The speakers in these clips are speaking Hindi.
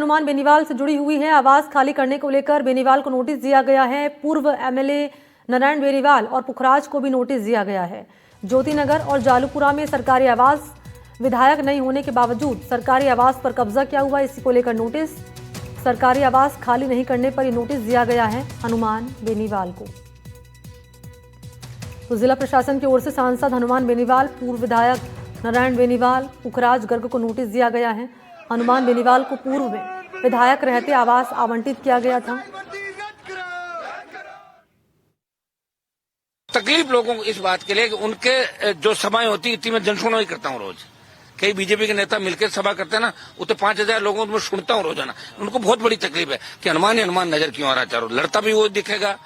हनुमान बेनीवाल से जुड़ी हुई है। आवास खाली करने को लेकर बेनीवाल को नोटिस दिया गया है। पूर्व एमएलए नारायण बेनीवाल और पुखराज को भी नोटिस दिया गया है। ज्योतिनगर और जालूपुरा में सरकारी आवास विधायक नहीं होने के बावजूद सरकारी आवास पर कब्जा किया हुआ, इसी को लेकर नोटिस। सरकारी आवास खाली नहीं करने पर यह नोटिस दिया गया है हनुमान बेनीवाल को। तो जिला प्रशासन की ओर से सांसद हनुमान बेनीवाल, पूर्व विधायक नारायण बेनीवाल, पुखराज गर्ग को नोटिस दिया गया है। हनुमान बेनीवाल को पूर्व में विधायक रहते आवास आवंटित किया गया था। तकलीफ लोगों को इस बात के लिए कि उनके जो सभाएं होती इतनी मैं जनसुनवाई करता हूँ रोज। कई बीजेपी के नेता मिलकर सभा करते हैं ना, वो तो 5,000 लोगों को मैं सुनता हूँ रोजाना। उनको बहुत बड़ी तकलीफ है कि हनुमान ही हनुमान नजर क्यों आ रहा है चारों। लड़ता भी वो दिखेगा,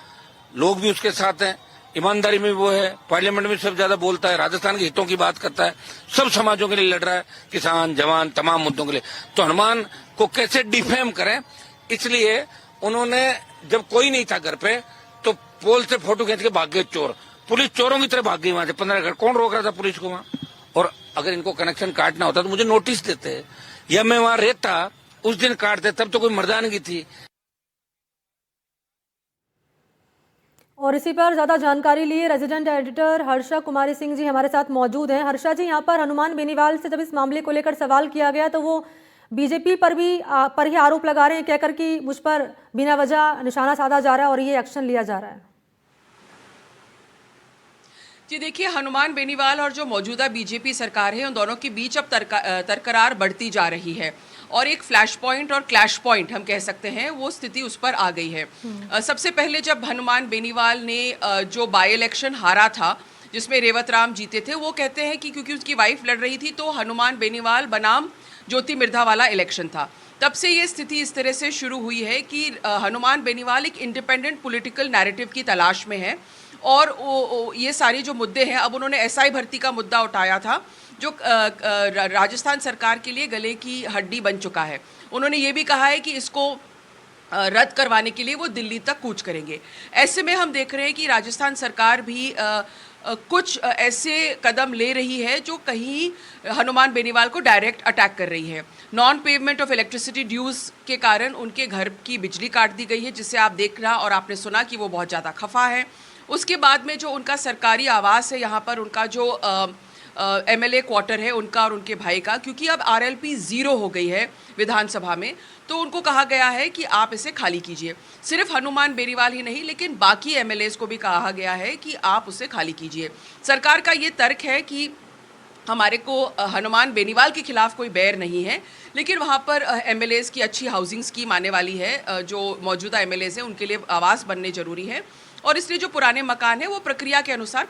लोग भी उसके साथ हैं, ईमानदारी में वो है, पार्लियामेंट में सबसे ज्यादा बोलता है, राजस्थान के हितों की बात करता है, सब समाजों के लिए लड़ रहा है, किसान जवान तमाम मुद्दों के लिए। तो हनुमान को कैसे डिफेम करें, इसलिए उन्होंने जब कोई नहीं था घर पे तो पोल से फोटो खींच के भाग गए चोर। पुलिस चोरों की तरह भाग गई वहां से 15 घर। कौन रोक रहा था पुलिस को वहां? और अगर इनको कनेक्शन काटना होता तो मुझे नोटिस देते, या मैं वहां रहता उस दिन काटते, तब तो कोई मर्दानगी थी। और इसी पर ज्यादा जानकारी लिए रेजिडेंट एडिटर हर्षा कुमारी सिंह जी हमारे साथ मौजूद हैं। हर्षा जी, यहाँ पर हनुमान बेनीवाल से जब इस मामले को लेकर सवाल किया गया तो वो बीजेपी पर ही आरोप लगा रहे हैं, कहकर कि मुझ पर बिना वजह निशाना साधा जा रहा है और ये एक्शन लिया जा रहा है। जी देखिए, हनुमान बेनीवाल और जो मौजूदा बीजेपी सरकार है उन दोनों के बीच अब तकरार बढ़ती जा रही है और एक फ्लैश पॉइंट और क्लैश पॉइंट हम कह सकते हैं वो स्थिति उस पर आ गई है। सबसे पहले जब हनुमान बेनीवाल ने जो बाई इलेक्शन हारा था जिसमें रेवत राम जीते थे, वो कहते हैं कि क्योंकि उसकी वाइफ लड़ रही थी तो हनुमान बेनीवाल बनाम ज्योति मिर्धा वाला इलेक्शन था। तब से ये स्थिति इस तरह से शुरू हुई है कि हनुमान बेनीवाल एक इंडिपेंडेंट पॉलिटिकल नैरेटिव की तलाश में है और ये सारे जो मुद्दे हैं, अब उन्होंने एसआई भर्ती का मुद्दा उठाया था जो राजस्थान सरकार के लिए गले की हड्डी बन चुका है। उन्होंने ये भी कहा है कि इसको रद्द करवाने के लिए वो दिल्ली तक कूच करेंगे। ऐसे में हम देख रहे हैं कि राजस्थान सरकार भी कुछ ऐसे कदम ले रही है जो कहीं हनुमान बेनीवाल को डायरेक्ट अटैक कर रही है। Non payment of electricity dues के कारण उनके घर की बिजली काट दी गई है, जिससे आप देख रहा और आपने सुना कि वो बहुत ज़्यादा खफा है। उसके बाद में जो उनका सरकारी आवास है, यहाँ पर उनका जो एमएलए क्वार्टर है उनका और उनके भाई का, क्योंकि अब आरएलपी 0 हो गई है विधानसभा में, तो उनको कहा गया है कि आप इसे खाली कीजिए। सिर्फ हनुमान बेनीवाल ही नहीं लेकिन बाकी एमएलएस को भी कहा गया है कि आप उसे खाली कीजिए। सरकार का ये तर्क है कि हमारे को हनुमान बेनीवाल के खिलाफ कोई बैर नहीं है, लेकिन वहाँ पर एमएलएस की अच्छी हाउसिंग स्कीम आने वाली है। जो मौजूदा एमएलएस हैं उनके लिए आवास बनने जरूरी है और इसलिए जो पुराने मकान हैं वो प्रक्रिया के अनुसार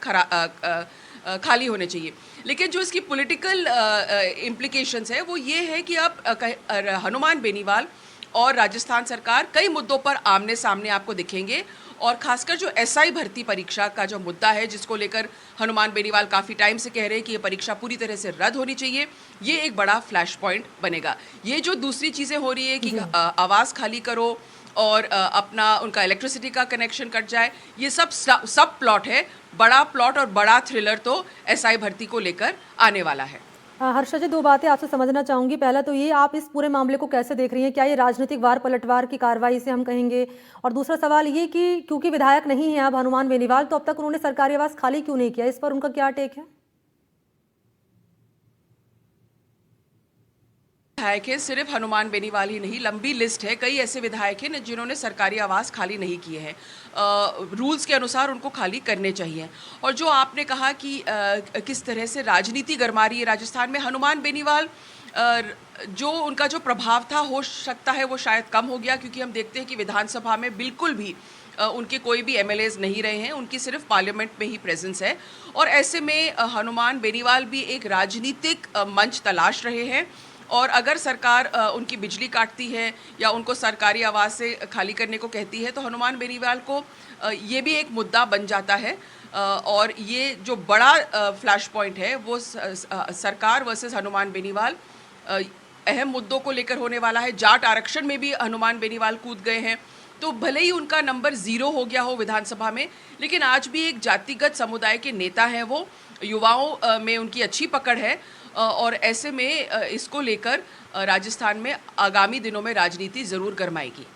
खाली होने चाहिए। लेकिन जो इसकी पॉलिटिकल इम्प्लीकेशंस है वो ये है कि अब हनुमान बेनीवाल और राजस्थान सरकार कई मुद्दों पर आमने सामने आपको दिखेंगे और खासकर जो एसआई भर्ती परीक्षा का जो मुद्दा है जिसको लेकर हनुमान बेनीवाल काफ़ी टाइम से कह रहे हैं कि ये परीक्षा पूरी तरह से रद्द होनी चाहिए, ये एक बड़ा फ्लैश पॉइंट बनेगा। ये जो दूसरी चीज़ें हो रही है कि आवास खाली करो और अपना उनका इलेक्ट्रिसिटी का कनेक्शन कट जाए, ये सब प्लॉट है। बड़ा प्लॉट और बड़ा थ्रिलर तो एसआई भर्ती को लेकर आने वाला है। हर्षा जी, दो बातें आपसे समझना चाहूंगी। पहला तो ये, आप इस पूरे मामले को कैसे देख रही हैं? क्या ये राजनीतिक वार पलटवार की कार्रवाई से हम कहेंगे? और दूसरा सवाल ये कि क्योंकि विधायक नहीं है अब हनुमान बेनीवाल, तो अब तक उन्होंने सरकारी आवास खाली क्यों नहीं किया? इस पर उनका क्या टेक है? विधायक है, सिर्फ हनुमान बेनीवाल ही नहीं, लंबी लिस्ट है। कई ऐसे विधायक हैं जिन्होंने सरकारी आवास खाली नहीं किए हैं। रूल्स के अनुसार उनको खाली करने चाहिए। और जो आपने कहा कि किस तरह से राजनीति गरमा रही है राजस्थान में, हनुमान बेनीवाल जो उनका जो प्रभाव था हो सकता है वो शायद कम हो गया, क्योंकि हम देखते हैं कि विधानसभा में बिल्कुल भी उनके कोई भी एमएलएज नहीं रहे हैं, उनकी सिर्फ पार्लियामेंट में ही प्रेजेंस है। और ऐसे में हनुमान बेनीवाल भी एक राजनीतिक मंच तलाश रहे हैं और अगर सरकार उनकी बिजली काटती है या उनको सरकारी आवास से खाली करने को कहती है तो हनुमान बेनीवाल को ये भी एक मुद्दा बन जाता है। और ये जो बड़ा फ्लैश पॉइंट है वो सरकार वर्सेस हनुमान बेनीवाल अहम मुद्दों को लेकर होने वाला है। जाट आरक्षण में भी हनुमान बेनीवाल कूद गए हैं, तो भले ही उनका नंबर 0 हो गया हो विधानसभा में, लेकिन आज भी एक जातिगत समुदाय के नेता हैं वो। युवाओं में उनकी अच्छी पकड़ है और ऐसे में इसको लेकर राजस्थान में आगामी दिनों में राजनीति ज़रूर गरमाएगी।